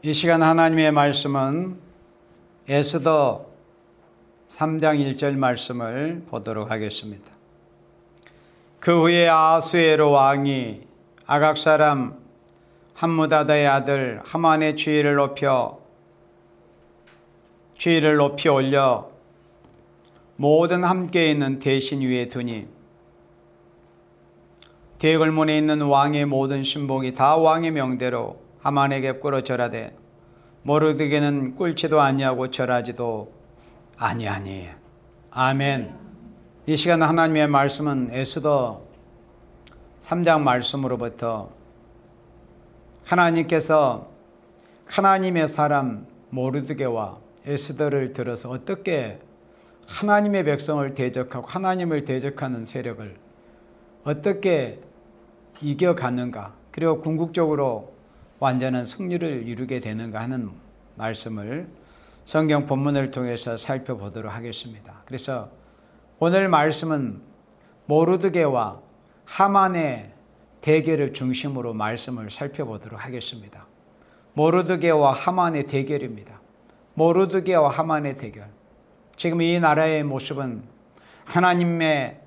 이 시간 하나님의 말씀은 에스더 3장 1절 말씀을 보도록 하겠습니다. 그 후에 아하수에로 왕이 아각 사람 함무다다의 아들 하만의 지위를 높이 올려 모든 함께 있는 대신 위에 두니 대궐문에 있는 왕의 모든 신복이 다 왕의 명대로 하만에게 꿇어 절하되 모르드게는 꿇지도 아니하고 절하지도 아니하니. 아멘. 이 시간 하나님의 말씀은 에스더 3장 말씀으로부터 하나님께서 하나님의 사람 모르드게와 에스더를 들어서 어떻게 하나님의 백성을 대적하고 하나님을 대적하는 세력을 어떻게 이겨가는가, 그리고 궁극적으로 완전한 승리를 이루게 되는가 하는 말씀을 성경 본문을 통해서 살펴보도록 하겠습니다. 그래서 오늘 말씀은 모르드게와 하만의 대결을 중심으로 말씀을 살펴보도록 하겠습니다. 모르드게와 하만의 대결입니다. 모르드게와 하만의 대결. 지금 이 나라의 모습은 하나님의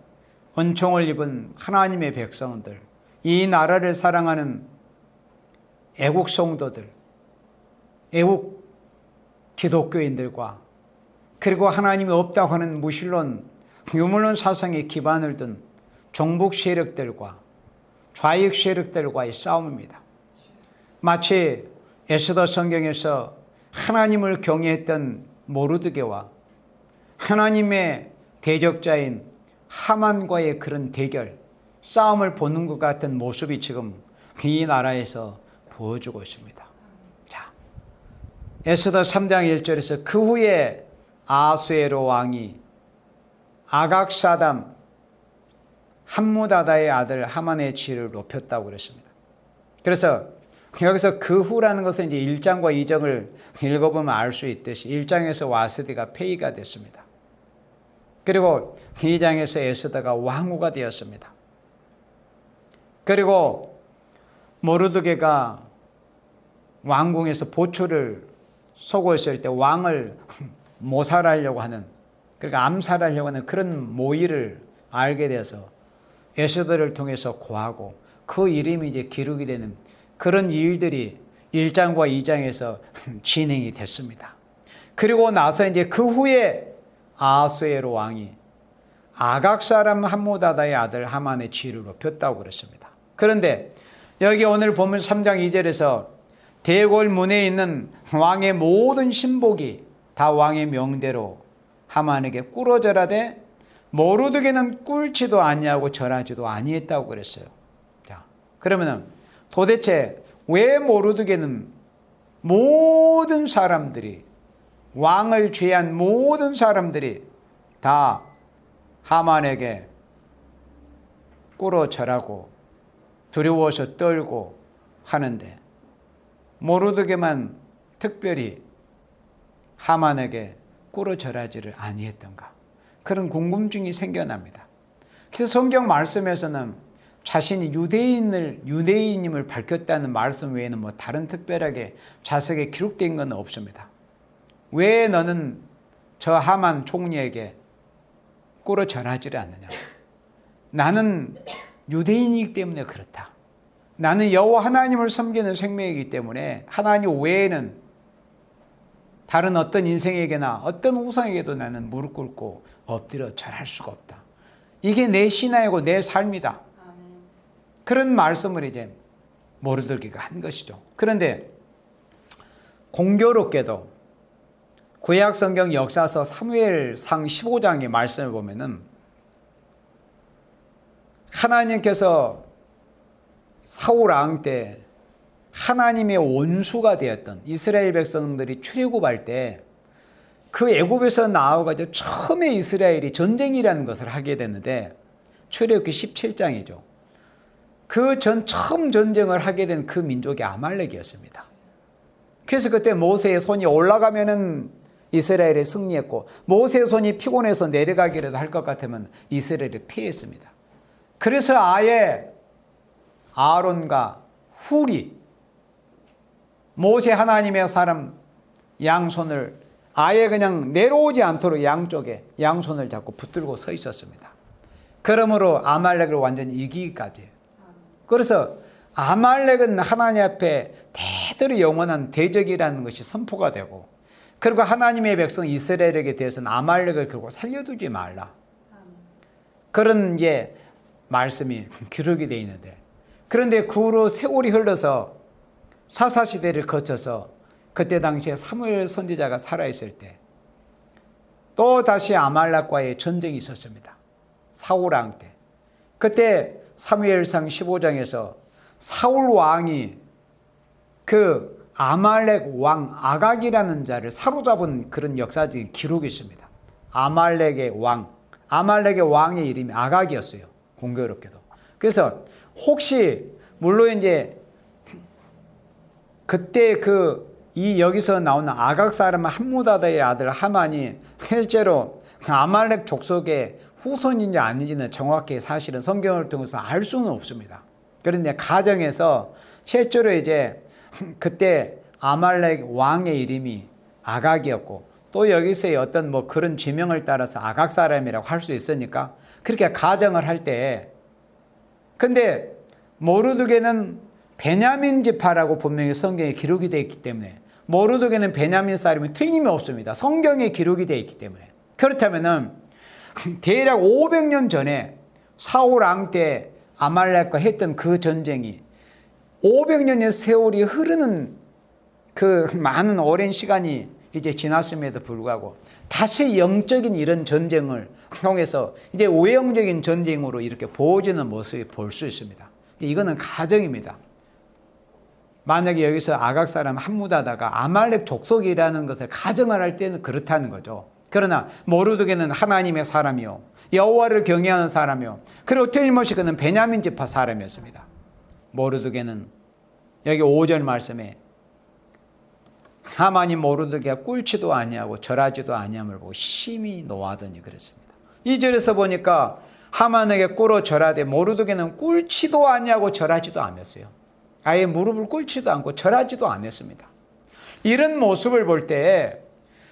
은총을 입은 하나님의 백성들, 이 나라를 사랑하는 애국 성도들, 애국 기독교인들과 그리고 하나님이 없다고 하는 무신론, 유물론 사상에 기반을 둔 종북 세력들과 좌익 세력들과의 싸움입니다. 마치 에스더 성경에서 하나님을 경외했던 모르드게와 하나님의 대적자인 하만과의 그런 대결, 싸움을 보는 것 같은 모습이 지금 이 나라에서 보여주고 있습니다. 자, 에스더 3장 1절에서 그 후에 아하수에로 왕이 아각 사람 함무다다의 아들 하만의 지위를 높였다고 그랬습니다. 그래서 여기서 그 후라는 것은 이제 1장과 2장을 읽어보면 알 수 있듯이 1장에서 와스디가 폐위가 됐습니다. 그리고 2장에서 에스더가 왕후가 되었습니다. 그리고 모르드게가 왕궁에서 보초를 쏘고 있을 때 왕을 모살하려고 하는, 그러니까 암살하려고 하는 그런 모의를 알게 돼서 에스더를 통해서 고하고 그 이름이 이제 기록이 되는 그런 일들이 1장과 2장에서 진행이 됐습니다. 그리고 나서 이제 그 후에 아하수에로 왕이 아각 사람 함무다다의 아들 하만의 지위를 높였다고 그랬습니다. 그런데 여기 오늘 보면 3장 2절에서 대궐문에 있는 왕의 모든 신복이 다 왕의 명대로 하만에게 꿇어 절하되 모르드게는 꿇지도 아니하고 절하지도 아니했다고 그랬어요. 자, 그러면 도대체 왜 모르드게는 모든 사람들이, 왕을 제한 모든 사람들이 다 하만에게 꿇어 절하고 두려워서 떨고 하는데 모르드게만 특별히 하만에게 꿇어 절하지를 아니했던가, 그런 궁금증이 생겨납니다. 그래서 성경 말씀에서는 자신이 유대인임을 밝혔다는 말씀 외에는 뭐 다른 특별하게 자세하게 기록된 건 없습니다. 왜 너는 저 하만 총리에게 꿇어 절하지를 않느냐? 나는 유대인이기 때문에 그렇다. 나는 여호와 하나님을 섬기는 생명이기 때문에 하나님 외에는 다른 어떤 인생에게나 어떤 우상에게도 나는 무릎 꿇고 엎드려 절할 수가 없다. 이게 내 신앙이고 내 삶이다. 그런 말씀을 이제 모르드게가 한 것이죠. 그런데 공교롭게도 구약 성경 역사서 사무엘상 15장의 말씀을 보면은 하나님께서 사울 왕 때 하나님의 원수가 되었던 이스라엘 백성들이 출애굽할 때 그 애굽에서 나와가지고 처음에 이스라엘이 전쟁이라는 것을 하게 됐는데 출애굽기 17장이죠. 그 처음 전쟁을 하게 된 그 민족이 아말렉이었습니다. 그래서 그때 모세의 손이 올라가면은 이스라엘이 승리했고 모세의 손이 피곤해서 내려가기라도 할 것 같으면 이스라엘이 패했습니다. 그래서 아예 아론과 훌이 모세 하나님의 사람 양손을 아예 그냥 내려오지 않도록 양쪽에 양손을 잡고 붙들고 서 있었습니다. 그러므로 아말렉을 완전히 이기기까지. 그래서 아말렉은 하나님 앞에 대대로 영원한 대적이라는 것이 선포가 되고, 그리고 하나님의 백성 이스라엘에게 대해서는 아말렉을 결국 살려두지 말라, 그런 이제 말씀이 기록이 되어 있는데, 그런데 그 후로 세월이 흘러서 사사시대를 거쳐서 그때 당시에 사무엘 선지자가 살아있을 때 또 다시 아말렉과의 전쟁이 있었습니다. 사울 왕 때. 그때 사무엘상 15장에서 사울 왕이 그 아말렉 왕 아각이라는 자를 사로잡은 그런 역사적인 기록이 있습니다. 아말렉의 왕의 이름이 아각이었어요. 공교롭게도. 그래서 혹시 물론 이제 그때 여기서 나오는 아각 사람 함무다다의 아들 하만이 실제로 아말렉 족속의 후손인지 아닌지는 정확히 사실은 성경을 통해서 알 수는 없습니다. 그런데 가정에서 실제로 이제 그때 아말렉 왕의 이름이 아각이었고, 또 여기서의 어떤 뭐 그런 지명을 따라서 아각 사람이라고 할 수 있으니까 그렇게 가정을 할 때, 근데 모르드게는 베냐민 지파라고 분명히 성경에 기록이 되어 있기 때문에 모르드게는 베냐민 사람이 틀림이 없습니다. 성경에 기록이 되어 있기 때문에. 그렇다면은 대략 500년 전에 사울 왕 때 아말렉과 했던 그 전쟁이 500년의 세월이 흐르는 그 많은 오랜 시간이 이제 지났음에도 불구하고 다시 영적인 이런 전쟁을 통해서 이제 외형적인 전쟁으로 이렇게 보여지는 모습을 볼 수 있습니다. 이거는 가정입니다. 만약에 여기서 아각 사람 함무다다가 아말렉 족속이라는 것을 가정을 할 때는 그렇다는 거죠. 그러나 모르드게는 하나님의 사람이요, 여호와를 경외하는 사람이요, 그리고 틀림없이 그는 베냐민 지파 사람이었습니다. 모르드게는 여기 5절 말씀에 하만이 모르드게가 꿀치도 아니하고 절하지도 아니함을 보고 심히 노하더니 그랬습니다. 2절에서 보니까 하만에게 꿇어 절하되 모르드게는 꿀치도 아니하고 절하지도 않았어요. 아예 무릎을 꿇지도 않고 절하지도 않았습니다. 이런 모습을 볼 때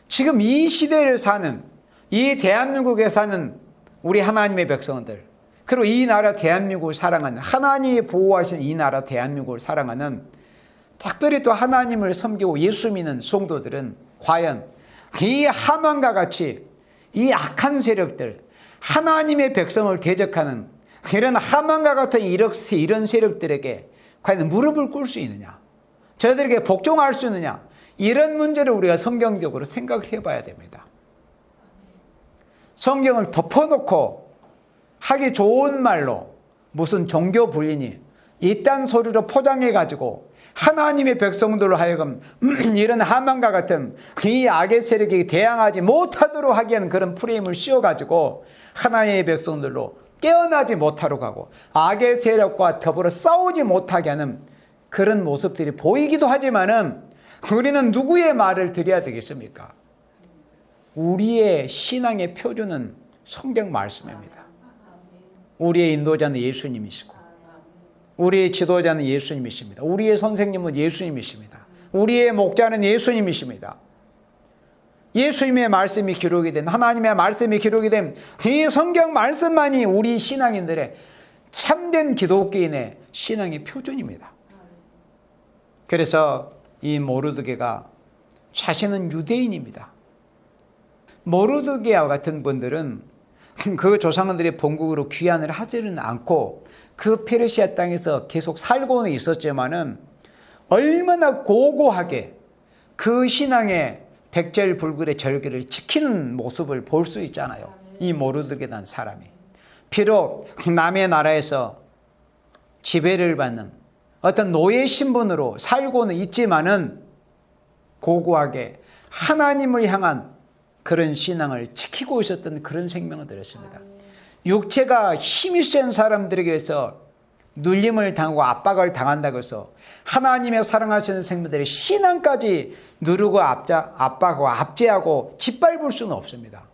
지금 이 시대를 사는, 이 대한민국에 사는 우리 하나님의 백성들, 그리고 이 나라 대한민국을 사랑하는, 하나님이 보호하신 이 나라 대한민국을 사랑하는, 특별히 또 하나님을 섬기고 예수 믿는 성도들은 과연 이 하만과 같이 이 악한 세력들, 하나님의 백성을 대적하는 이런 하만과 같은 이런 세력들에게 과연 무릎을 꿇을 수 있느냐, 저들에게 복종할 수 있느냐, 이런 문제를 우리가 성경적으로 생각을 해봐야 됩니다. 성경을 덮어놓고 하기 좋은 말로 무슨 종교 불린이 이딴 소리로 포장해가지고 하나님의 백성들로 하여금 이런 하만과 같은 이 악의 세력에 대항하지 못하도록 하게 하는 그런 프레임을 씌워가지고 하나님의 백성들로 깨어나지 못하도록 하고 악의 세력과 더불어 싸우지 못하게 하는 그런 모습들이 보이기도 하지만은, 우리는 누구의 말을 드려야 되겠습니까? 우리의 신앙의 표준은 성경 말씀입니다. 우리의 인도자는 예수님이시고, 우리의 지도자는 예수님이십니다. 우리의 선생님은 예수님이십니다. 우리의 목자는 예수님이십니다. 예수님의 말씀이 기록이 된, 하나님의 말씀이 기록이 된 이 성경 말씀만이 우리 신앙인들의 참된 기독교인의 신앙의 표준입니다. 그래서 이 모르드게가 자신은 유대인입니다. 모르드게와 같은 분들은 그 조상들의 본국으로 귀환을 하지는 않고 그 페르시아 땅에서 계속 살고는 있었지만은 얼마나 고고하게 그 신앙의 백절불굴의 절기를 지키는 모습을 볼 수 있잖아요. 이 모르드게라는 사람이 비록 남의 나라에서 지배를 받는 어떤 노예 신분으로 살고는 있지만은 고고하게 하나님을 향한 그런 신앙을 지키고 있었던 그런 생명을 들었습니다. 육체가 힘이 센 사람들에게서 눌림을 당하고 압박을 당한다고 해서 하나님의 사랑하시는 생명들의 신앙까지 누르고 압박하고 압제하고 짓밟을 수는 없습니다.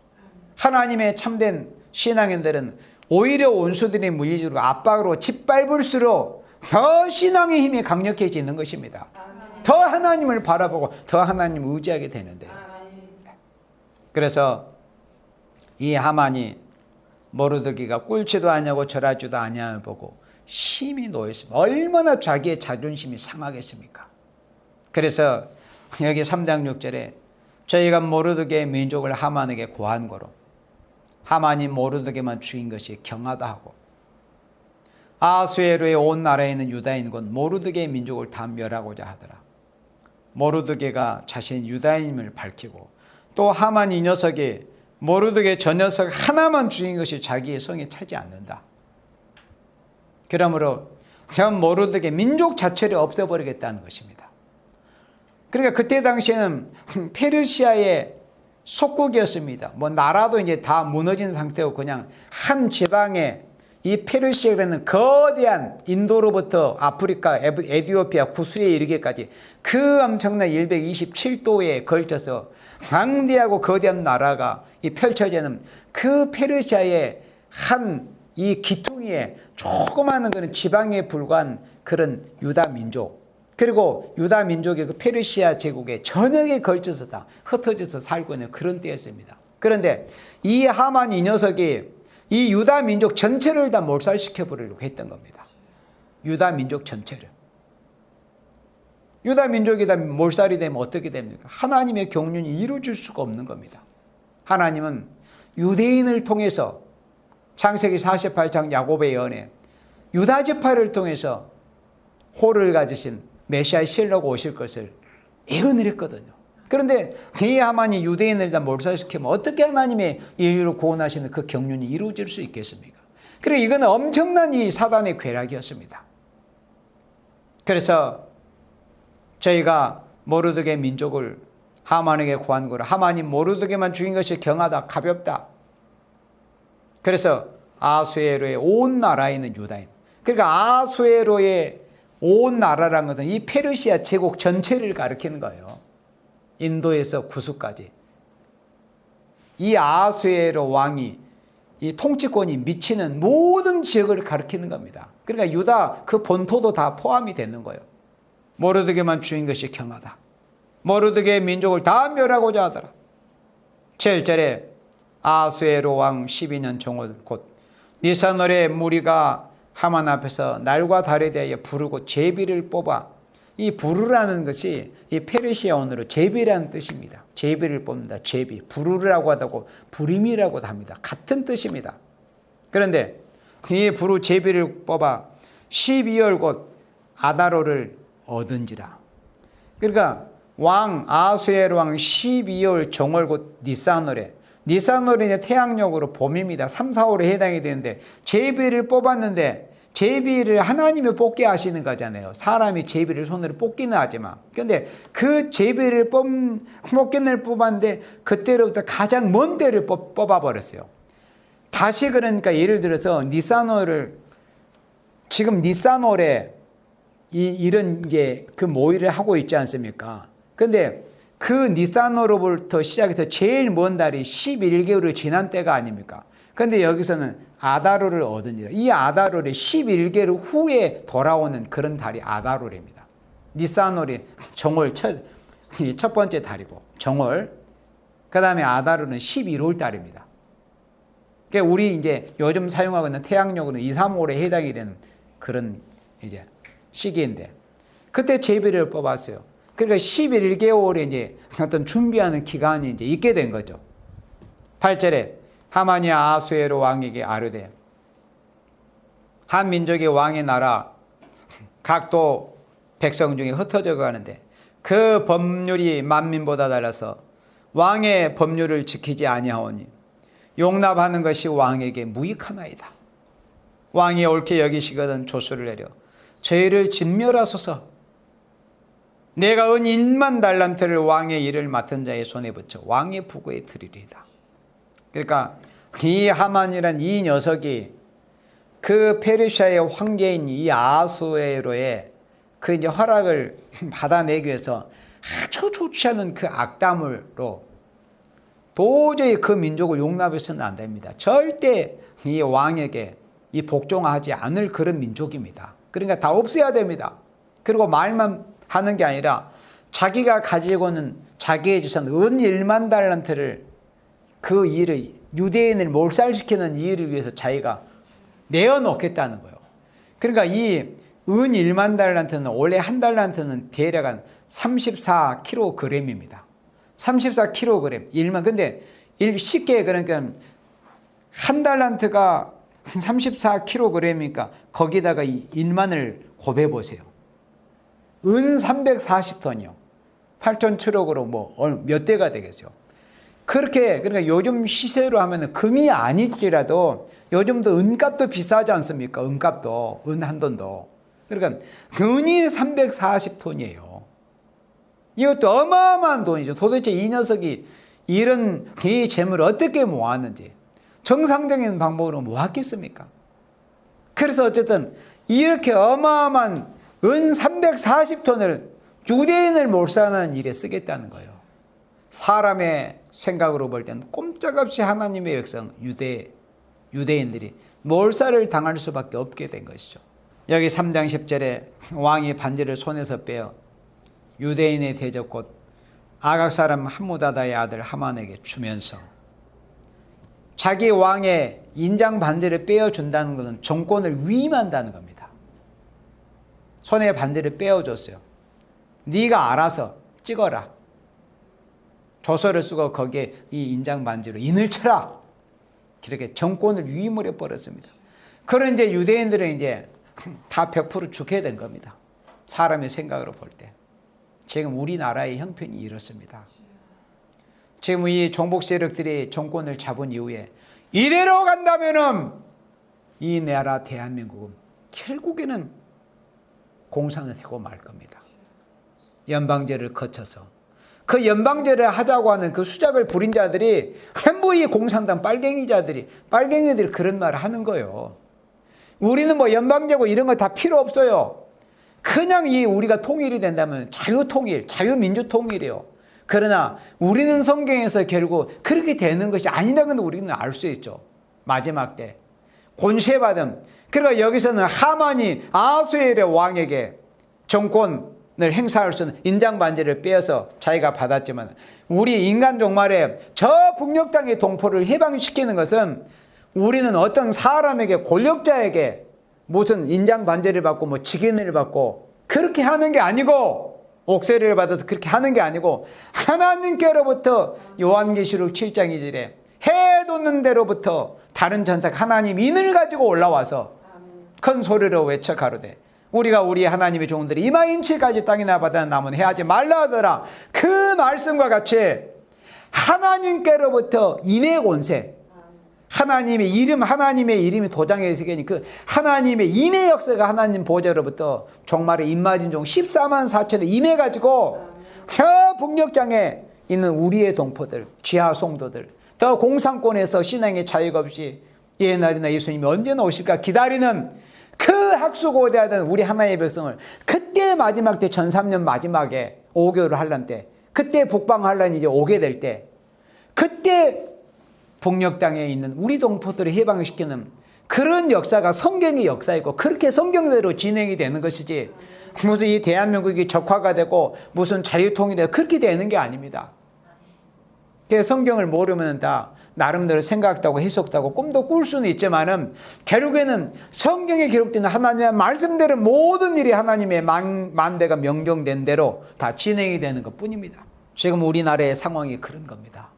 하나님의 참된 신앙인들은 오히려 원수들이 물리주고 압박으로 짓밟을수록 더 신앙의 힘이 강력해지는 것입니다. 더 하나님을 바라보고 더 하나님을 의지하게 되는데, 그래서 이 하만이 모르드기가 꿀지도 아니하고 절하지도 아니함을 보고 심히 노했습니다. 얼마나 자기의 자존심이 상하겠습니까? 그래서 여기 3장 6절에 저희가 모르드게의 민족을 하만에게 고한 거로 하만이 모르드게만 죽인 것이 경하다 하고, 아수에로의 온 나라에 있는 유다인군 모르드게의 민족을 다 멸하고자 하더라. 모르드게가 자신 유다인임을 밝히고, 또 하만 이 녀석이 모르드게 저 녀석 하나만 죽인 것이 자기의 성에 차지 않는다. 그러므로 그냥 모르드게 민족 자체를 없애버리겠다는 것입니다. 그러니까 그때 당시에는 페르시아의 속국이었습니다. 뭐 나라도 이제 다 무너진 상태고 그냥 한 지방에 이 페르시아라는 거대한 인도로부터 아프리카, 에티오피아, 구스에 이르기까지 그 엄청난 127도에 걸쳐서 강대하고 거대한 나라가 이 펼쳐지는 그 페르시아의 한 이 기퉁이에 조그마한 그런 지방에 불과한 그런 유다 민족, 그리고 유다 민족의 그 페르시아 제국의 전역에 걸쳐서 다 흩어져서 살고 있는 그런 때였습니다. 그런데 이 하만 이 녀석이 이 유다 민족 전체를 다 몰살시켜 버리려고 했던 겁니다. 유다 민족 전체를. 유다 민족이 다 몰살이 되면 어떻게 됩니까? 하나님의 경륜이 이루어질 수가 없는 겁니다. 하나님은 유대인을 통해서 창세기 48장 야곱의 예언에 유다 지파를 통해서 호를 가지신 메시아의 신라가 오실 것을 예언을 했거든요. 그런데 이 하만이 유대인을 다 몰살시키면 어떻게 하나님의 인류를 구원하시는 그 경륜이 이루어질 수 있겠습니까? 그래, 이거는 엄청난 이 사단의 괴락이었습니다. 그래서 저희가 모르드게 민족을 하만에게 구한 거라, 하만이 모르드게만 죽인 것이 경하다, 가볍다. 그래서 아수에로의 온 나라에 있는 유다인, 그러니까 아수에로의 온 나라라는 것은 이 페르시아 제국 전체를 가리키는 거예요. 인도에서 구스까지. 이 아수에로 왕이 이 통치권이 미치는 모든 지역을 가리키는 겁니다. 그러니까 유다 그 본토도 다 포함이 되는 거예요. 모르드게만 죽인 것이 경하다. 모르드게의 민족을 다 멸하고자 하더라. 7절에 아수에로 왕 12년 정월 곧 니산월에 무리가 하만 앞에서 날과 달에 대하여 부르고 제비를 뽑아, 이 부르라는 것이 이 페르시아어로 제비라는 뜻입니다. 제비를 뽑는다. 제비. 부르라고 하다고 부림이라고도 합니다. 같은 뜻입니다. 그런데 이 부르 제비를 뽑아 12월 곧 아다로를 얻은지라. 그러니까 왕 아수에로 왕 12월 정월 곧 니산월에, 니산월이 태양력으로 봄입니다. 3, 4월에 해당이 되는데 제비를 뽑았는데, 제비를 하나님이 뽑게 하시는 거잖아요. 사람이 제비를 손으로 뽑기는 하지만, 그런데 그 제비를 뽑기는 뽑았는데 그때로부터 가장 먼 때를 뽑아버렸어요. 다시, 그러니까 예를 들어서 니산월을, 지금 니산월에 이런 게 그 모의를 하고 있지 않습니까? 그런데 그 니산월로부터 시작해서 제일 먼 달이 11개월이 지난 때가 아닙니까? 그런데 여기서는 아다로를 얻으니라. 이 아다로를 11개월 후에 돌아오는 그런 달이 아다로입니다. 니산월이 정월 첫 번째 달이고, 정월. 그 다음에 아다로는 11월 달입니다. 그러니까 우리 이제 요즘 사용하고 있는 태양력으로는 2, 3월에 해당이 되는 그런 이제 시기인데, 그때 제비를 뽑았어요. 그러니까 11개월에 이제 어떤 준비하는 기간이 이제 있게 된 거죠. 8절에 하만이 아수에로 왕에게 아뢰되, 한 민족의 왕의 나라 각도 백성 중에 흩어져 가는데 그 법률이 만민보다 달라서 왕의 법률을 지키지 아니하오니 용납하는 것이 왕에게 무익하나이다. 왕이 옳게 여기시거든 조수를 내려 저희를 진멸하소서. 내가 은 1만 달란트를 왕의 일을 맡은 자의 손에 붙여 왕의 부고에 드리리이다. 그러니까 이 하만이란 이 녀석이 그 페르시아의 황제인 이 아수에로의 그 이제 허락을 받아내기 위해서 아주 좋지 않은 그 악담으로 도저히 그 민족을 용납해서는 안 됩니다. 절대 이 왕에게 이 복종하지 않을 그런 민족입니다. 그러니까 다 없애야 됩니다. 그리고 말만 하는 게 아니라 자기가 가지고는 자기의 재산 은 1만 달란트를 그 일을 유대인을 몰살시키는 일을 위해서 자기가 내어놓겠다는 거예요. 그러니까 이 은 1만 달란트는 원래 한 달란트는 대략 한 34kg입니다. 34kg 1만. 근데 쉽게 그러니까 한 달란트가 34kg이니까 거기다가 이 1만을 곱해 보세요. 은 340톤이요. 8,000kg로 뭐 몇 대가 되겠어요. 그렇게 그러니까 요즘 시세로 하면 금이 아닐지라도 요즘도 은값도 비싸지 않습니까? 은값도 은 한 돈도. 그러니까 은이 340톤이에요. 이것도 어마어마한 돈이죠. 도대체 이 녀석이 이런 이 재물을 어떻게 모았는지 정상적인 방법으로 모았겠습니까? 그래서 어쨌든 이렇게 어마어마한 은 340톤을 유대인을 몰살하는 일에 쓰겠다는 거예요. 사람의 생각으로 볼 때는 꼼짝없이 하나님의 백성 유대인들이 몰살을 당할 수밖에 없게 된 것이죠. 여기 3장 10절에 왕이 반지를 손에서 빼어 유대인의 대적 곧 아각 사람 함무다다의 아들 하만에게 주면서 자기 왕의 인장 반지를 빼어준다는 것은 정권을 위임한다는 겁니다. 손에 반지를 빼어줬어요. 네가 알아서 찍어라. 조서를 쓰고 거기에 이 인장 반지로 인을 쳐라. 이렇게 정권을 위임을 해버렸습니다. 그런 이제 유대인들은 이제 다 100% 죽게 된 겁니다. 사람의 생각으로 볼 때. 지금 우리나라의 형편이 이렇습니다. 지금 이 종북 세력들이 정권을 잡은 이후에 이대로 간다면은 이 나라 대한민국은 결국에는 공산이 되고 말 겁니다. 연방제를 거쳐서 그 연방제를 하자고 하는 그 수작을 부린 자들이 전부 이 공산당 빨갱이들이 그런 말을 하는 거예요. 우리는 뭐 연방제고 이런 거 다 필요 없어요. 그냥 우리가 통일이 된다면 자유통일, 자유민주통일이에요. 그러나 우리는 성경에서 결국 그렇게 되는 것이 아니라는 걸 우리는 알 수 있죠. 마지막 때 권세받은. 그러니까 여기서는 하만이 아수엘의 왕에게 정권을 행사할 수 있는 인장 반지를 빼어서 자기가 받았지만 우리 인간 종말에 저 북녘 땅의 동포를 해방시키는 것은 우리는 어떤 사람에게 권력자에게 무슨 인장 반지를 받고 뭐 직인을 받고 그렇게 하는 게 아니고 옥세를 받아서 그렇게 하는 게 아니고 하나님께로부터 요한계시록 7장 2절에 해돋는 데로부터 다른 전사가 하나님 인을 가지고 올라와서 큰 소리로 외쳐 가로되 우리가 우리 하나님의 종들이 이마인치까지 땅이나 바다나 남은 해하지 말라 하더라. 그 말씀과 같이 하나님께로부터 인의 권세 하나님의 이름이 도장에 있으니 그 하나님의 인의 역사가 하나님 보좌로부터 종말의 입맞은 종 14만 4천에 임해가지고 저 북녘장에 있는 우리의 동포들, 지하 성도들, 더 공산권에서 신앙의 자유가 없이 예날이나 예수님이 언제나 오실까 기다리는 그 학수고대하던 우리 하나님의 백성을 그때 마지막 때 1003년 마지막에 5개월을 할란 때 그때 북방할란이 이제 오게 될 때 그때 북녘 땅에 있는 우리 동포들을 해방시키는 그런 역사가 성경의 역사이고 그렇게 성경대로 진행이 되는 것이지 무슨 이 대한민국이 적화가 되고 무슨 자유통일이 그렇게 되는 게 아닙니다. 성경을 모르면 다 나름대로 생각하고 해석하고 꿈도 꿀 수는 있지만은 결국에는 성경에 기록된 하나님의 말씀대로 모든 일이 하나님의 만대가 명령된 대로 다 진행이 되는 것 뿐입니다. 지금 우리나라의 상황이 그런 겁니다.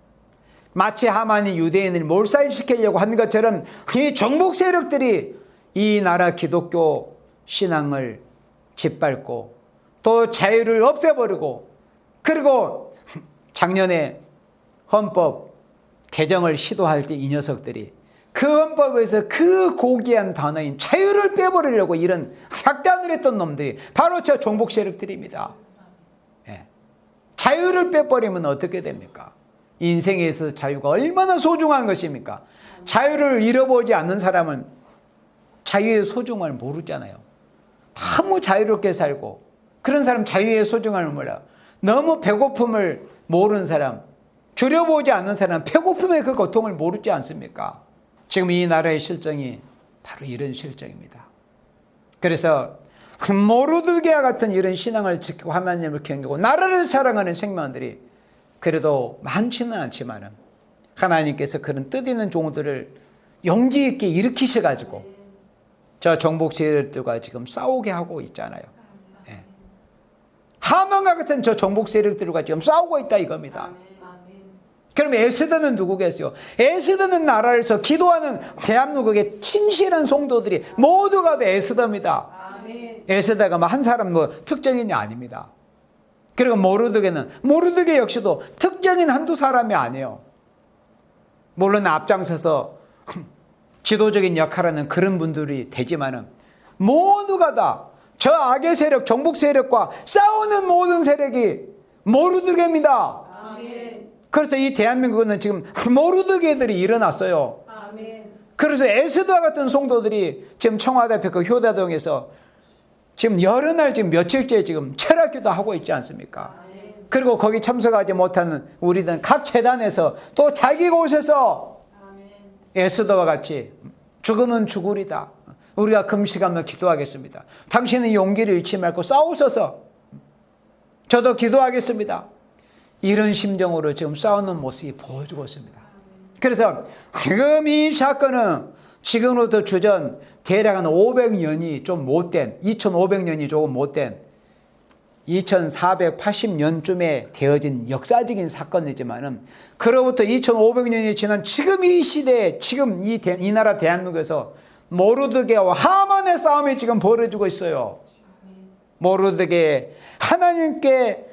마치 하만이 유대인을 몰살시키려고 한 것처럼 이 정복 세력들이 이 나라 기독교 신앙을 짓밟고 또 자유를 없애버리고 그리고 작년에 헌법 개정을 시도할 때 이 녀석들이 그 헌법에서 그 고귀한 단어인 자유를 빼버리려고 이런 약단을 했던 놈들이 바로 저 종북 세력들입니다. 예. 자유를 빼버리면 어떻게 됩니까? 인생에 있어서 자유가 얼마나 소중한 것입니까? 자유를 잃어보지 않는 사람은 자유의 소중함을 모르잖아요. 너무 자유롭게 살고 그런 사람 자유의 소중함을 몰라. 너무 배고픔을 모르는 사람, 줄여보지 않는 사람 배고픔의 그 고통을 모르지 않습니까? 지금 이 나라의 실정이 바로 이런 실정입니다. 그래서 모르드게와 같은 이런 신앙을 지키고 하나님을 경외하고 나라를 사랑하는 생명들이 그래도 많지는 않지만은 하나님께서 그런 뜻 있는 종들을 용기 있게 일으키셔가지고 저 정복 세력들과 지금 싸우게 하고 있잖아요. 예. 하만과 같은 저 정복 세력들과 지금 싸우고 있다 이겁니다. 그럼 에스더는 누구겠어요? 에스더는 나라에서 기도하는 대한민국의 진실한 성도들이 모두가 다 에스더입니다. 에스더가 뭐 한 사람 뭐 특정인이 아닙니다. 그리고 모르드게 역시도 특정인 한두 사람이 아니에요. 물론 앞장서서 지도적인 역할하는 그런 분들이 되지만은 모두가 다 저 악의 세력, 정복 세력과 싸우는 모든 세력이 모르드게입니다. 그래서 이 대한민국은 지금 모르드게들이 일어났어요. 그래서 에스더와 같은 성도들이 지금 청와대 앞에 그 효다동에서 지금 여러 날 지금 며칠째 지금 철학기도 하고 있지 않습니까? 그리고 거기 참석하지 못하는 우리들은 각 재단에서 또 자기 곳에서 에스더와 같이 죽으면 죽으리다. 우리가 금식하며 기도하겠습니다. 당신은 용기를 잃지 말고 싸우셔서 저도 기도하겠습니다. 이런 심정으로 지금 싸우는 모습이 보여주고 있습니다. 그래서 지금 이 사건은 지금으로부터 주전 대략 한 500년이 좀 못된 2500년이 조금 못된 2480년쯤에 되어진 역사적인 사건이지만은 그로부터 2500년이 지난 지금 이 시대에 지금 이 나라 대한민국에서 모르드게와 하만의 싸움이 지금 벌어지고 있어요. 모르드게 하나님의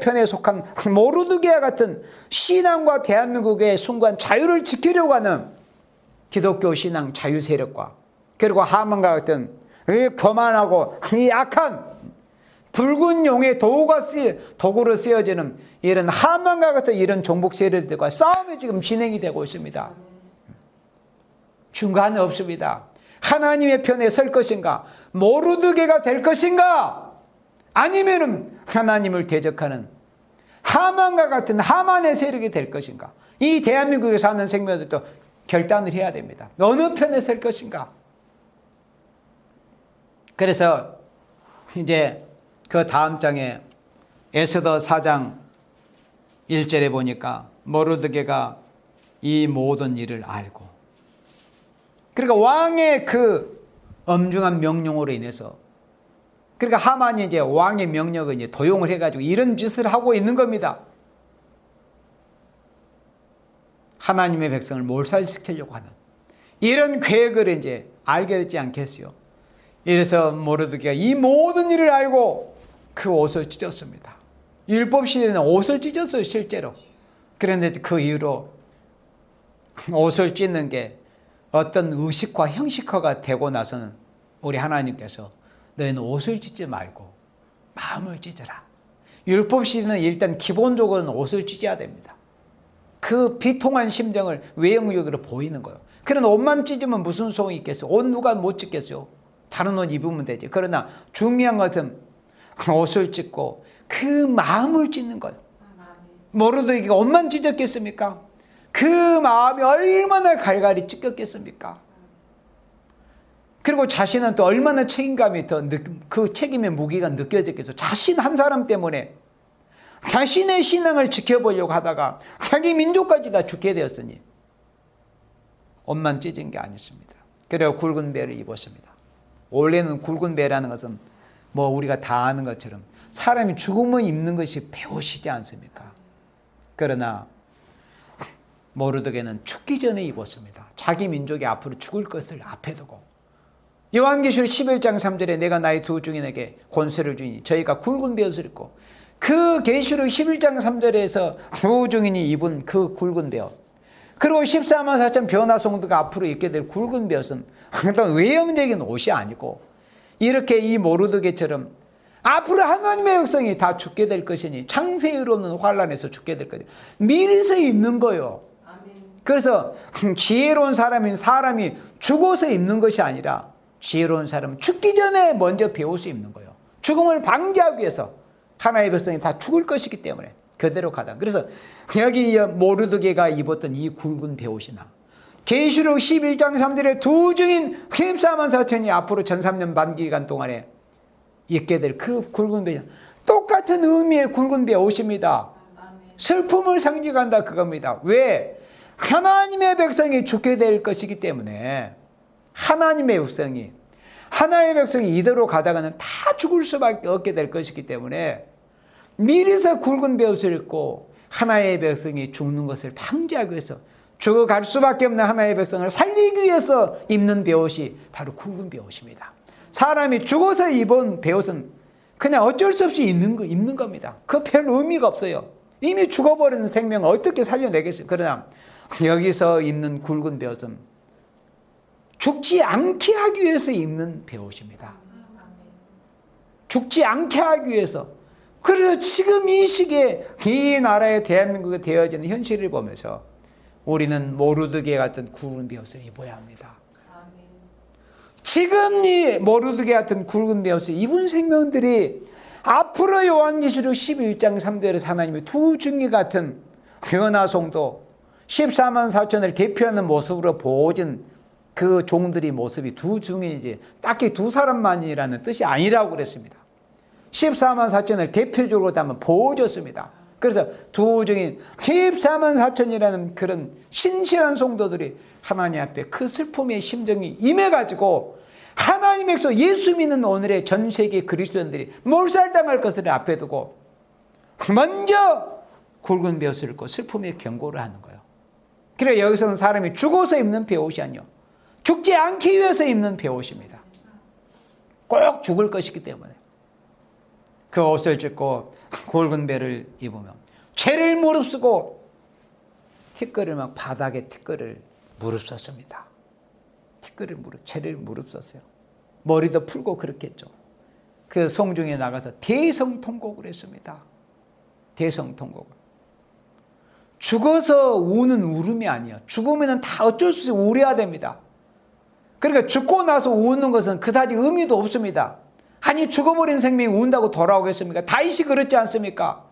편에 속한 모르드게와 같은 신앙과 대한민국의 순간 자유를 지키려고 하는 기독교 신앙 자유 세력과 그리고 하만과 같은 교만하고 약한 붉은 용의 도구로 쓰여지는 이런 하만과 같은 이런 종북 세력들과 싸움이 지금 진행이 되고 있습니다. 중간은 없습니다. 하나님의 편에 설 것인가? 모르드게가 될 것인가? 아니면은 하나님을 대적하는 하만과 같은 하만의 세력이 될 것인가? 이 대한민국에 사는 생명들도 결단을 해야 됩니다. 어느 편에 설 것인가? 그래서 이제 그 다음 장에 에스더 4장 1절에 보니까 모르드게가 이 모든 일을 알고 그러니까 왕의 그 엄중한 명령으로 인해서 그러니까 하만이 이제 왕의 명령을 이제 도용을 해가지고 이런 짓을 하고 있는 겁니다. 하나님의 백성을 몰살시키려고 하는 이런 계획을 이제 알게 되지 않겠어요? 이래서 모르드게가 이 모든 일을 알고 그 옷을 찢었습니다. 율법 시대는 옷을 찢었어요, 실제로. 그런데 그 이후로 옷을 찢는 게 어떤 의식화, 형식화가 되고 나서는 우리 하나님께서 너희는 옷을 찢지 말고 마음을 찢어라. 율법 시대는 일단 기본적으로는 옷을 찢어야 됩니다. 그 비통한 심정을 외형적으로 보이는 거예요. 그런 옷만 찢으면 무슨 소용이 있겠어요? 옷 누가 못 찢겠어요? 다른 옷 입으면 되지. 그러나 중요한 것은 옷을 찢고 그 마음을 찢는 거예요. 모르드게가 옷만 찢었겠습니까? 그 마음이 얼마나 갈갈이 찢겼겠습니까? 그리고 자신은 또 얼마나 책임감이 그 책임의 무게가 느껴졌겠어요. 자신 한 사람 때문에 자신의 신앙을 지켜보려고 하다가 자기 민족까지 다 죽게 되었으니 옷만 찢은 게 아니었습니다. 그래서 굵은 배를 입었습니다. 원래는 굵은 배라는 것은 뭐 우리가 다 아는 것처럼 사람이 죽으면 입는 것이 배옷이지 않습니까? 그러나 모르드게는 죽기 전에 입었습니다. 자기 민족이 앞으로 죽을 것을 앞에 두고 요한계시록 11장 3절에 내가 나의 두 증인에게 권세를 주니 저희가 굵은 배옷을 입고 그 계시록 11장 3절에서 두 증인이 입은 그 굵은 배옷 그리고 14만 4천 변화 성도가 앞으로 입게 될 굵은 배옷은 어떤 외형적인 옷이 아니고 이렇게 이 모르드게처럼 앞으로 하나님의 백성이 다 죽게 될 것이니 창세일 없는 환란에서 죽게 될 것이니 미리서 입는 거예요. 그래서 지혜로운 사람이 죽어서 입는 것이 아니라 지혜로운 사람은 죽기 전에 먼저 배옷을 입는 거예요. 죽음을 방지하기 위해서 하나님의 백성이 다 죽을 것이기 때문에 그대로 가다. 그래서 여기 모르드게가 입었던 이 굵은 배옷이나 계시록 11장 3절에 두 증인 14만 4천이 앞으로 1003년 만기간 동안에 있게 될 그 굵은 배, 똑같은 의미의 굵은 배 오십니다. 슬픔을 상징한다 그겁니다. 왜? 하나님의 백성이 죽게 될 것이기 때문에. 하나님의 백성이, 하나의 백성이 이대로 가다가는 다 죽을 수밖에 없게 될 것이기 때문에 미리서 굵은 배옷을 입고 하나의 백성이 죽는 것을 방지하기 위해서, 죽어갈 수밖에 없는 하나의 백성을 살리기 위해서 입는 배옷이 바로 굵은 배옷입니다. 사람이 죽어서 입은 배옷은 그냥 어쩔 수 없이 입는 겁니다. 그 별 의미가 없어요. 이미 죽어버리는 생명을 어떻게 살려내겠어요. 그러나 여기서 입는 굵은 배옷은 죽지 않게 하기 위해서 입는 배옷입니다. 죽지 않게 하기 위해서. 그래서 지금 이 시기에 이 나라에 대한민국에 되어지는 현실을 보면서 우리는 모르드게 같은 굵은 배옷을 입어야 합니다. 지금 이 모르드게 같은 굵은 배옷을 입은 생명들이 앞으로 요한계시록 11장 3절에서 하나님의 두 증인 같은 변화송도 14만 4천을 대표하는 모습으로 보여진 그 종들이 모습이 두 증인이지 딱히 두 사람만이라는 뜻이 아니라고 그랬습니다. 14만 4천을 대표적으로 담은 보여줬습니다. 그래서 두 증인 14만 4천이라는 그런 신실한 성도들이 하나님 앞에 그 슬픔의 심정이 임해가지고 하나님에서 예수 믿는 오늘의 전 세계 그리스도인들이 몰살당할 것을 앞에 두고 먼저 굵은 배옷을 입고 슬픔의 경고를 하는 거예요. 그래 여기서는 사람이 죽어서 입는 배옷이 아니요, 죽지 않기 위해서 입는 배옷입니다. 꼭 죽을 것이기 때문에 그 옷을 찢고 굵은 배를 입으면 죄를 무릅쓰고 티끌을 막 바닥에 티끌을 무릅썼습니다. 죄를 무릅썼어요. 머리도 풀고 그렇게 했죠. 그 성중에 나가서 대성통곡을 했습니다. 대성통곡을. 죽어서 우는 울음이 아니에요. 죽으면 다 어쩔 수 없이 울어야 됩니다. 그러니까 죽고 나서 우는 것은 그다지 의미도 없습니다. 아니 죽어버린 생명이 운다고 돌아오겠습니까? 다윗이 그렇지 않습니까?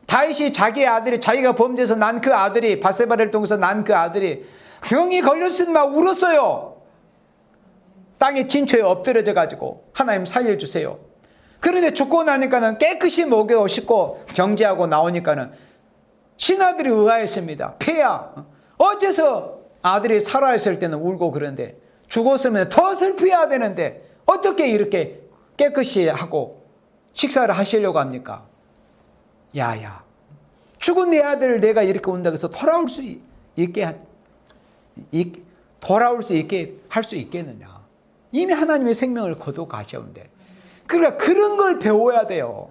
다윗이 자기의 아들이, 자기가 범죄해서 난 그 아들이, 밧세바를 통해서 난 그 아들이 병이 걸렸을 막 울었어요. 땅에 진초에 엎드려져 가지고 하나님 살려주세요. 그런데 죽고 나니까는 깨끗이 목에 씻고 정지하고 나오니까는 신하들이 의아했습니다. 폐야, 어째서 아들이 살아있을 때는 울고 그런데 죽었으면 더 슬퍼해야 되는데 어떻게 이렇게 깨끗이 하고 식사를 하시려고 합니까? 야야, 죽은 내 아들을 내가 이렇게 운다고 해서 돌아올 수 있게 할 수 있겠느냐. 이미 하나님의 생명을 거둬 가셨는데. 그러니까 그런 걸 배워야 돼요.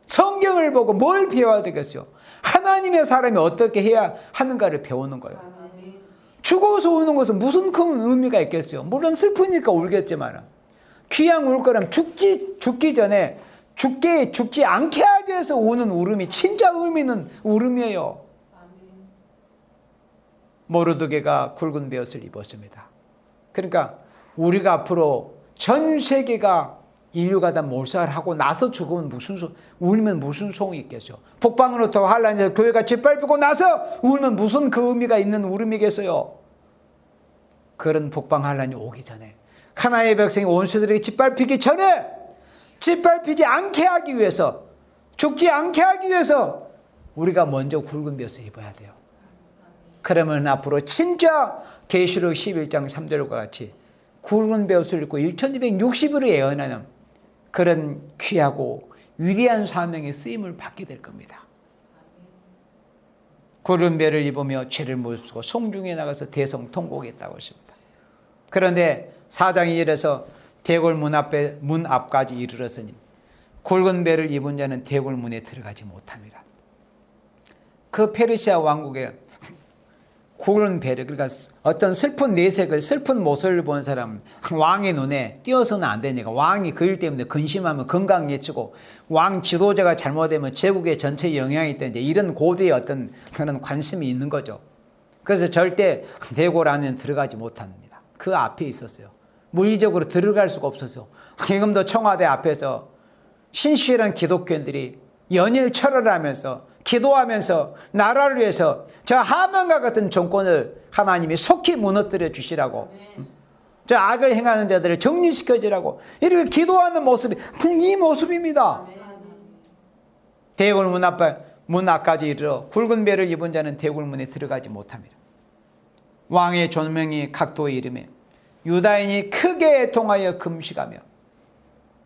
성경을 보고 뭘 배워야 되겠어요? 하나님의 사람이 어떻게 해야 하는가를 배우는 거예요. 죽어서 우는 것은 무슨 큰 의미가 있겠어요? 물론 슬프니까 울겠지만 귀양 울 거라면 죽기 전에 죽지 않게 하기 위해서 우는 울음이 진짜 의미 있는 울음이에요. 모르드게가 굵은 배옷을 입었습니다. 그러니까 우리가 앞으로 전 세계가 인류가 다 몰살하고 나서 죽으면 울면 무슨 소용이 있겠어요? 북방으로부터 환란에서 교회가 짓밟히고 나서 울면 무슨 그 의미가 있는 울음이겠어요? 그런 북방 환란이 오기 전에 하나의 백성이 원수들에게 짓밟히기 전에 짓밟히지 않게 하기 위해서, 죽지 않게 하기 위해서 우리가 먼저 굵은 배옷을 입어야 돼요. 그러면 앞으로 진짜 계시록 11장 3절과 같이 굵은 배옷을 입고 1260일을 예언하는 그런 귀하고 위대한 사명의 쓰임을 받게 될 겁니다. 굵은 배를 입으며 죄를 무릅쓰고 성중에 나가서 대성통곡했다고 했습니다. 그런데 4장 2절에서 대궐 문 앞까지 이르렀으니 굵은 배를 입은 자는 대궐 문에 들어가지 못합니다. 그 페르시아 왕국의 굵은 배를, 그러니까 어떤 슬픈 내색을, 슬픈 모습을 본 사람은 왕의 눈에 띄어서는 안 되니까 왕이 그 일 때문에 근심하면 건강 예치고 왕 지도자가 잘못되면 제국의 전체에 영향이 있다는 이런 고대의 어떤 그런 관심이 있는 거죠. 그래서 절대 대궐 안에는 들어가지 못합니다. 그 앞에 있었어요. 물리적으로 들어갈 수가 없었어요. 지금도 청와대 앞에서 신실한 기독교인들이 연일 철회를 하면서 기도하면서 나라를 위해서 저 하만과 같은 정권을 하나님이 속히 무너뜨려 주시라고, 저 악을 행하는 자들을 정리시켜 주라고 이렇게 기도하는 모습이 이 모습입니다. 대궐문 앞까지 이르러 굵은 배를 입은 자는 대궐문에 들어가지 못합니다. 왕의 존명이 각도에 이르매 유다인이 크게 애통하여 금식하며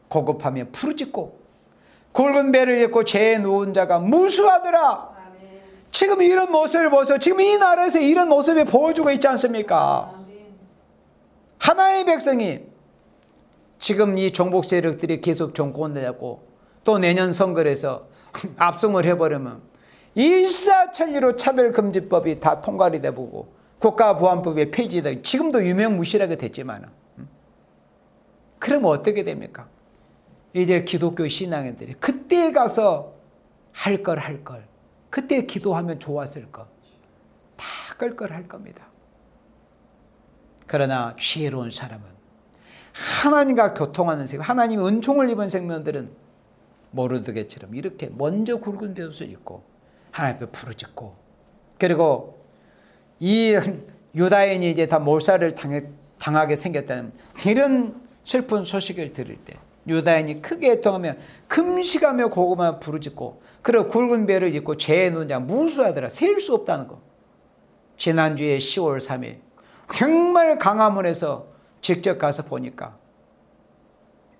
고급하며 부르짖고 굵은 배를 입고 죄에 누운 자가 무수하더라. 지금 이런 모습을 보세요. 지금 이 나라에서 이런 모습이 보여주고 있지 않습니까? 하나의 백성이 지금 이 종북 세력들이 계속 정권을 잡고 또 내년 선거에서 압승을 해버리면 일사천리로 차별금지법이 다 통과이 되고 국가보안법이 폐지되고 지금도 유명무실하게 됐지만 그러면 어떻게 됩니까? 이제 기독교 신앙인들이 그때 가서 할 걸 그때 기도하면 좋았을 것 다 끌 걸 할 겁니다. 그러나 지혜로운 사람은 하나님과 교통하는 생명, 하나님의 은총을 입은 생명들은 모르드게처럼 이렇게 먼저 굵은 돛을 입고 하나님 앞에 부르짖고, 그리고 이 유다인이 이제 다 몰살을 당하게 생겼다는 이런 슬픈 소식을 들을 때 유다인이 크게 애통하며 금식하며 고구마 부르짖고 그리고 굵은 배를 입고 죄에 누운 자 무수하더라. 셀 수 없다는 거. 지난주에 10월 3일 정말 강화문에서 직접 가서 보니까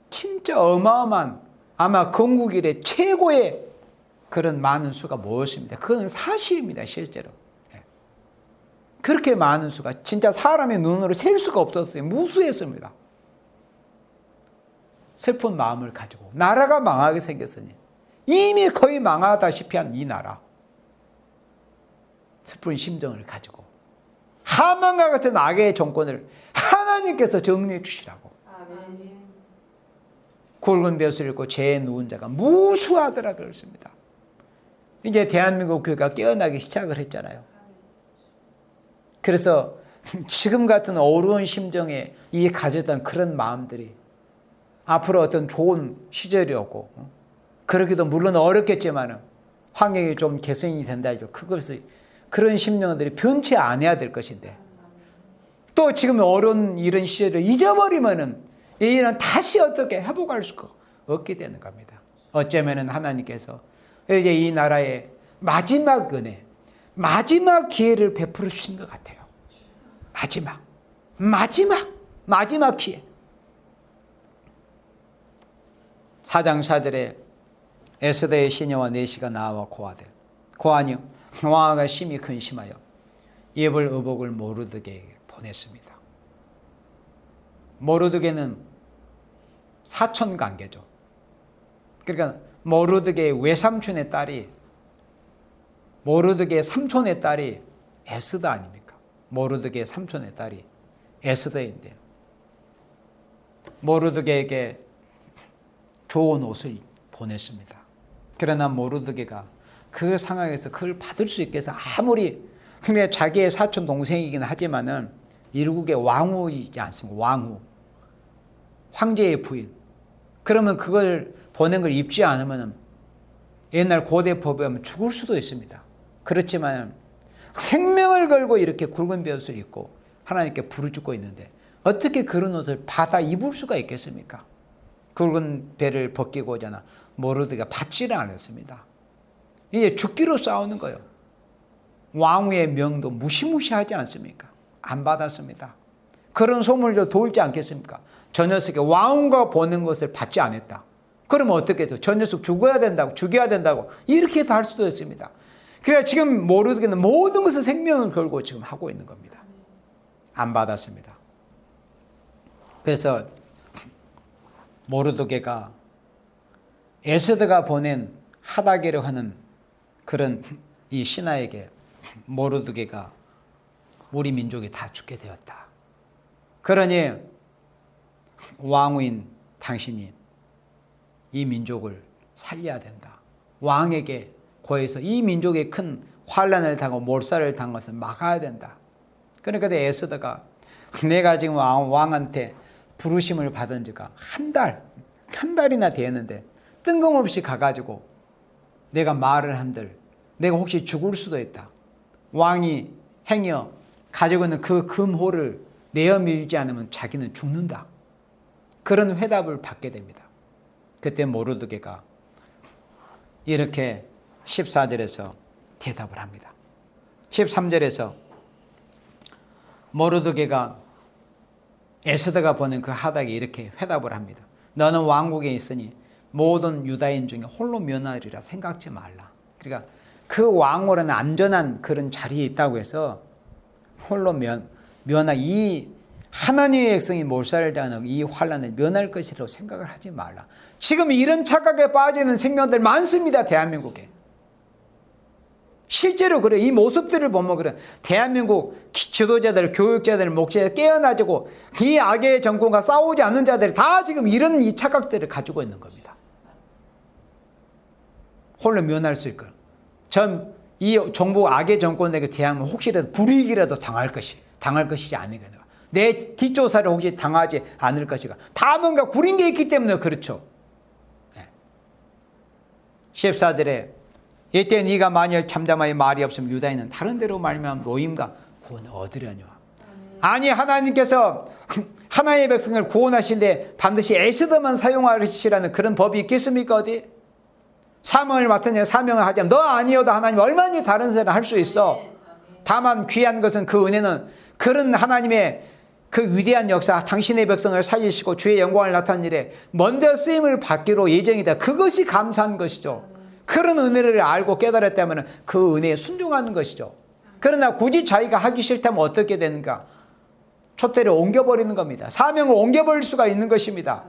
진짜 어마어마한 아마 건국 이래 최고의 그런 많은 수가 모였습니다. 그건 사실입니다. 실제로. 그렇게 많은 수가 진짜 사람의 눈으로 셀 수가 없었어요. 무수했습니다. 슬픈 마음을 가지고 나라가 망하게 생겼으니 이미 거의 망하다시피 한 이 나라, 슬픈 심정을 가지고 하만과 같은 악의 정권을 하나님께서 정리해 주시라고. 아멘. 굵은 돛을 입고 죄에 누운 자가 무수하더라 그랬습니다. 이제 대한민국 교회가 깨어나기 시작을 했잖아요. 그래서 지금 같은 어려운 심정에 이 가졌던 그런 마음들이 앞으로 어떤 좋은 시절이 오고, 그러기도 물론 어렵겠지만 환경이 좀 개선이 된다 해도 그것을 그런 심령들이 변치 않아야 될 것인데, 또 지금 어려운 이런 시절을 잊어버리면은 이 일은 다시 어떻게 회복할 수가 없게 되는 겁니다. 어쩌면은 하나님께서 이제 이 나라의 마지막 은혜, 마지막 기회를 베풀어 주신 것 같아요. 마지막 기회. 4장 4절에 에스더의 시녀와 내시가 나와 고하되 고하니 왕아가 심히 근심하여 예불 의복을 모르드게에게 보냈습니다. 모르드게는 사촌 관계죠. 그러니까 모르드게의 외삼촌의 딸이, 모르드게의 삼촌의 딸이 에스더 아닙니까? 모르드게의 삼촌의 딸이 에스더인데요. 모르드게에게 좋은 옷을 보냈습니다. 그러나 모르드게가 그 상황에서 그걸 받을 수 있게 해서 아무리 자기의 사촌 동생이긴 하지만은 일국의 왕후이지 않습니까? 왕후, 황제의 부인. 그러면 그걸 보낸 걸 입지 않으면 옛날 고대 법에 하면 죽을 수도 있습니다. 그렇지만 생명을 걸고 이렇게 굵은 돛을 입고 하나님께 부르짖고 있는데 어떻게 그런 옷을 받아 입을 수가 있겠습니까? 굵은 배를 벗기고자 모르드게가 받지를 않았습니다. 이제 죽기로 싸우는 거예요. 왕후의 명도 무시무시하지 않습니까? 안 받았습니다. 그런 소문을 돌지 않겠습니까? 저 녀석이 왕후가 보낸 것을 받지 않았다. 그러면 어떻게 해요? 저 녀석 죽어야 된다고, 죽여야 된다고 이렇게 할 수도 있습니다. 그래서 지금 모르드게는 모든 것을 생명을 걸고 지금 하고 있는 겁니다. 안 받았습니다. 그래서 모르드게가 에스더가 보낸 하다게를 하는 그런 이 신하에게 모르드게가 우리 민족이 다 죽게 되었다. 그러니 왕후인 당신이 이 민족을 살려야 된다. 왕에게 고해서 이 민족의 큰 환난을 당하고 몰살을 당한 것을 막아야 된다. 그러니까 에스더가 내가 지금 왕한테 부르심을 받은 지가 한 달이나 되었는데 뜬금없이 가가지고 내가 말을 한들 내가 혹시 죽을 수도 있다. 왕이 행여 가지고 있는 그 금호를 내어 밀지 않으면 자기는 죽는다. 그런 회답을 받게 됩니다. 그때 모르드게가 이렇게 14절에서 대답을 합니다. 13절에서 모르드게가 에스더가 보낸 그 하닥에 이렇게 회답을 합니다. 너는 왕국에 있으니 모든 유다인 중에 홀로 면하리라 생각지 말라. 그러니까 그 왕으로는 안전한 그런 자리에 있다고 해서 홀로 면하 이 하나님의 백성이 몰살당하는 이 환난을 면할 것이라고 생각을 하지 말라. 지금 이런 착각에 빠지는 생명들 많습니다. 대한민국에. 실제로 그래. 이 모습들을 보면 그래. 대한민국 지도자들, 교육자들, 목사들 깨어나지고 이 악의 정권과 싸우지 않는 자들이 다 지금 이런 이 착각들을 가지고 있는 겁니다. 홀로 면할 수 있고 이 정부 악의 정권에게 대하면 혹시라도 불이익이라도 당할 것이지 않을까. 내 뒷조사를 혹시 당하지 않을 것이가. 다 뭔가 구린 게 있기 때문에 그렇죠. 14절에 이때 네가 만일 잠잠하여 말이 없으면 유다인은 다른 데로 말미암아 노임과 구원을 얻으려니와. 아니 하나님께서 하나님의 백성을 구원하신데 반드시 에스더만 사용하시라는 그런 법이 있겠습니까? 어디? 사명을 맡은 자 사명을 하자면 너 아니어도 하나님 얼마나 다른 사람 할 수 있어. 다만 귀한 것은 그 은혜는 그런 하나님의 그 위대한 역사, 당신의 백성을 살리시고 주의 영광을 나타낸 일에 먼저 쓰임을 받기로 예정이다. 그것이 감사한 것이죠. 그런 은혜를 알고 깨달았다면 그 은혜에 순종하는 것이죠. 그러나 굳이 자기가 하기 싫다면 어떻게 되는가? 촛대를 옮겨버리는 겁니다. 사명을 옮겨버릴 수가 있는 것입니다.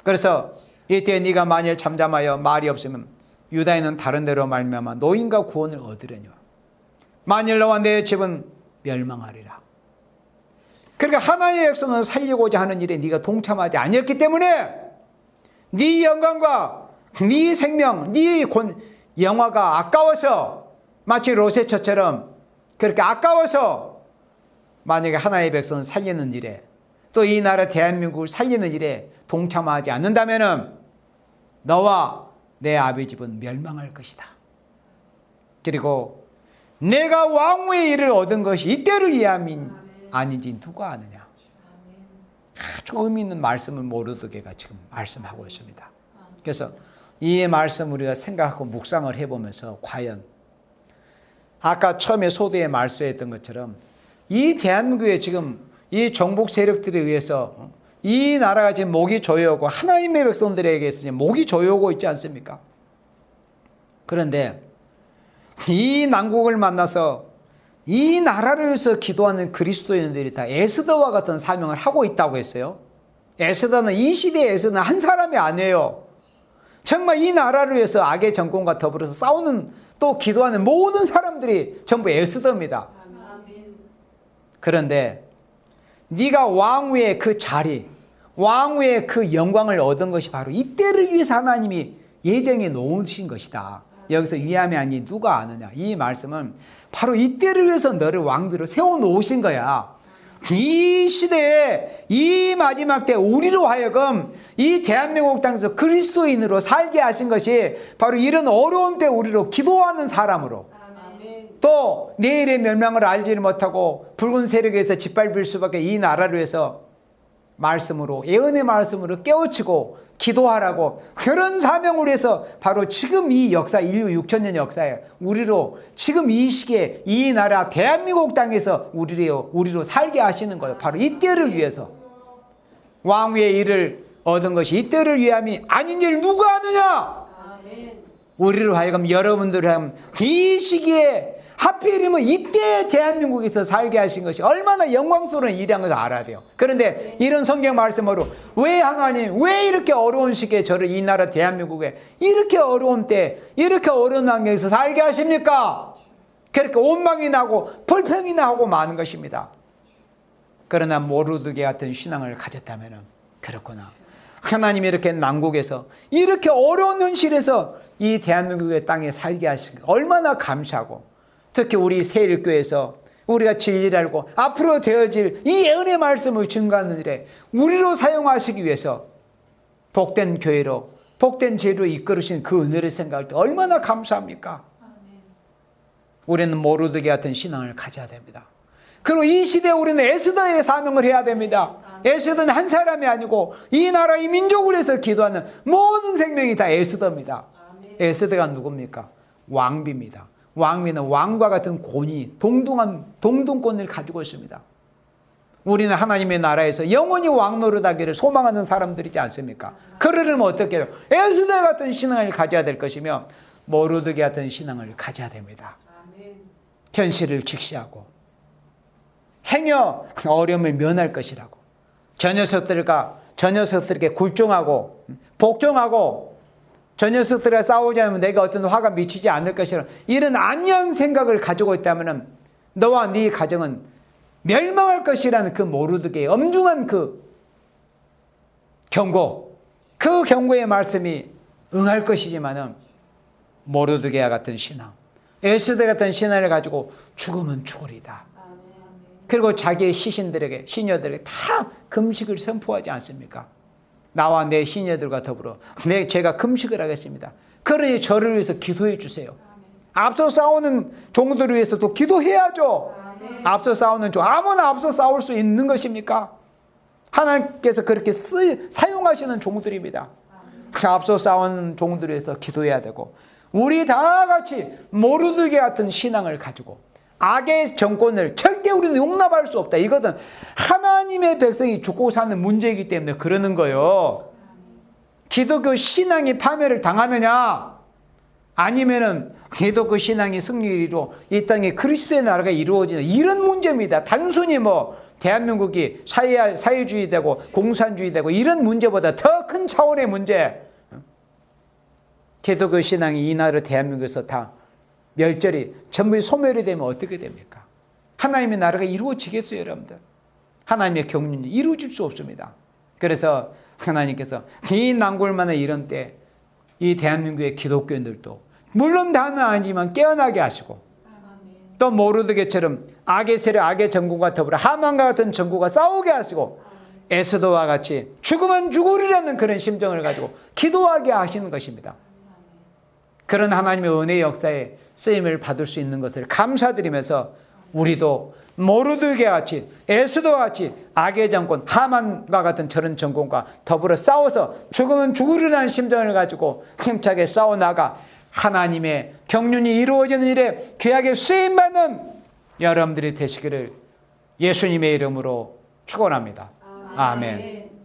그래서 이때 네가 만일 잠잠하여 말이 없으면 유다인은 다른 데로 말미암아 노인과 구원을 얻으려니와. 만일 너와 내 집은 멸망하리라. 그러니까 하나님의 백성을 살리고자 하는 일에 네가 동참하지 아니었기 때문에 네 영광과 네 생명, 네 영화가 아까워서 마치 로세처처럼 그렇게 아까워서 만약에 하나님의 백성을 살리는 일에 또 이 나라 대한민국을 살리는 일에 동참하지 않는다면 너와 내 아비 집은 멸망할 것이다. 그리고 내가 왕후의 일을 얻은 것이 이때를 위함이 아닌지 누가 아느냐. 아주 의미 있는 말씀을 모르드게가 지금 말씀하고 있습니다. 그래서 이 말씀 우리가 생각하고 묵상을 해보면서 과연 아까 처음에 소도에 말씀했던 것처럼 이 대한민국에 지금 이 정복 세력들에 의해서 이 나라가 지금 목이 조여오고 하나님의 백성들에게 지금 목이 조여오고 있지 않습니까? 그런데 이 난국을 만나서 이 나라를 위해서 기도하는 그리스도인들이 다 에스더와 같은 사명을 하고 있다고 했어요. 에스더는 이 시대의 에스더는 한 사람이 아니에요. 정말 이 나라를 위해서 악의 정권과 더불어서 싸우는 또 기도하는 모든 사람들이 전부 에스더입니다. 그런데 네가 왕후의 그 자리, 왕후의 그 영광을 얻은 것이 바로 이때를 위해서 하나님이 예정해 놓으신 것이다. 여기서 위함이 아니 누가 아느냐. 이 말씀은 바로 이때를 위해서 너를 왕비로 세워놓으신 거야. 이 시대에 이 마지막 때 우리로 하여금 이 대한민국 땅에서 그리스도인으로 살게 하신 것이 바로 이런 어려운 때 우리로 기도하는 사람으로 또 내일의 멸망을 알지를 못하고 붉은 세력에서 짓밟힐 수밖에 이 나라를 위해서 말씀으로 예언의 말씀으로 깨우치고 기도하라고 그런 사명을 위해서 바로 지금 이 역사 인류 6천년 역사에 우리로 지금 이 시기에 이 나라 대한민국 땅에서 우리로 살게 하시는 거예요. 바로 이때를 위해서 왕위의 일을 얻은 것이 이때를 위함이 아닌 줄 누가 아느냐. 우리로 하여금 여러분들을 하여금 이 시기에 하필이면 이때 대한민국에서 살게 하신 것이 얼마나 영광스러운 일이라는 것을 알아야 돼요. 그런데 이런 성경 말씀으로 왜 하나님 왜 이렇게 어려운 시기에 저를 이 나라 대한민국에 이렇게 어려운 때 이렇게 어려운 환경에서 살게 하십니까? 그렇게 원망이 나고 불평이 나고 많은 것입니다. 그러나 모르드게 같은 신앙을 가졌다면 그렇구나. 하나님이 이렇게 난국에서 이렇게 어려운 현실에서 이 대한민국의 땅에 살게 하신 것 얼마나 감사하고 특히 우리 세일교회에서 우리가 진리를 알고 앞으로 되어질 이 예언의 말씀을 증거하는 일에 우리로 사용하시기 위해서 복된 교회로 복된 제로 이끌으신 그 은혜를 생각할 때 얼마나 감사합니까? 우리는 모르드게 같은 신앙을 가져야 됩니다. 그리고 이 시대에 우리는 에스더의 사명을 해야 됩니다. 에스더는 한 사람이 아니고 이 나라 이 민족을 위해서 기도하는 모든 생명이 다 에스더입니다. 에스더가 누굽니까? 왕비입니다. 왕비는 왕과 같은 권위, 동등권을 가지고 있습니다. 우리는 하나님의 나라에서 영원히 왕 노릇하기를 소망하는 사람들이지 않습니까? 그러려면 어떻게 해요? 에스더 같은 신앙을 가져야 될 것이며 모르드게 같은 신앙을 가져야 됩니다. 현실을 직시하고 행여 어려움을 면할 것이라고, 저 녀석들에게 굴종하고 복종하고 저 녀석들과 싸우지 않으면 내가 어떤 화가 미치지 않을 것이라, 이런 안이한 생각을 가지고 있다면 너와 네 가정은 멸망할 것이라는 그 모르드게의 엄중한 그 경고, 그 경고의 말씀이 응할 것이지만은 모르드게와 같은 신앙, 에스더 같은 신앙을 가지고 죽으면 죽으리다. 그리고 자기의 시녀들에게 다 금식을 선포하지 않습니까? 나와 내 시녀들과 더불어 제가 금식을 하겠습니다. 그러니 저를 위해서 기도해 주세요. 앞서 싸우는 종들을 위해서도 기도해야죠. 앞서 싸우는 종, 아무나 앞서 싸울 수 있는 것입니까? 하나님께서 그렇게 사용하시는 종들입니다. 앞서 싸우는 종들을 위해서 기도해야 되고, 우리 다 같이 모르드게 같은 신앙을 가지고 악의 정권을 절대 우리는 용납할 수 없다. 이것은 하나님의 백성이 죽고 사는 문제이기 때문에 그러는 거예요. 기독교 신앙이 파멸을 당하느냐, 아니면은 기독교 신앙이 승리를 이루어 이 땅에 그리스도의 나라가 이루어지는 이런 문제입니다. 단순히 대한민국이 사회주의 되고 공산주의 되고 이런 문제보다 더 큰 차원의 문제. 기독교 신앙이 이 나라 대한민국에서 다 멸절이 전부 소멸이 되면 어떻게 됩니까? 하나님의 나라가 이루어지겠어요, 여러분들? 하나님의 경륜이 이루어질 수 없습니다. 그래서 하나님께서 이 난골만한 이런 때 이 대한민국의 기독교인들도 물론 다는 아니지만 깨어나게 하시고, 또 모르드게처럼 악의 세력, 악의 정권과 더불어 하만과 같은 정권과 싸우게 하시고, 에스더와 같이 죽으면 죽으리라는 그런 심정을 가지고 기도하게 하시는 것입니다. 그런 하나님의 은혜의 역사에 쓰임을 받을 수 있는 것을 감사드리면서 우리도 모르드게와 같이 에스더와 같이 악의 정권 하만과 같은 저런 정권과 더불어 싸워서 죽으면 죽으리라는 심정을 가지고 힘차게 싸워나가 하나님의 경륜이 이루어지는 일에 귀하게 쓰임받는 여러분들이 되시기를 예수님의 이름으로 축원합니다. 아멘.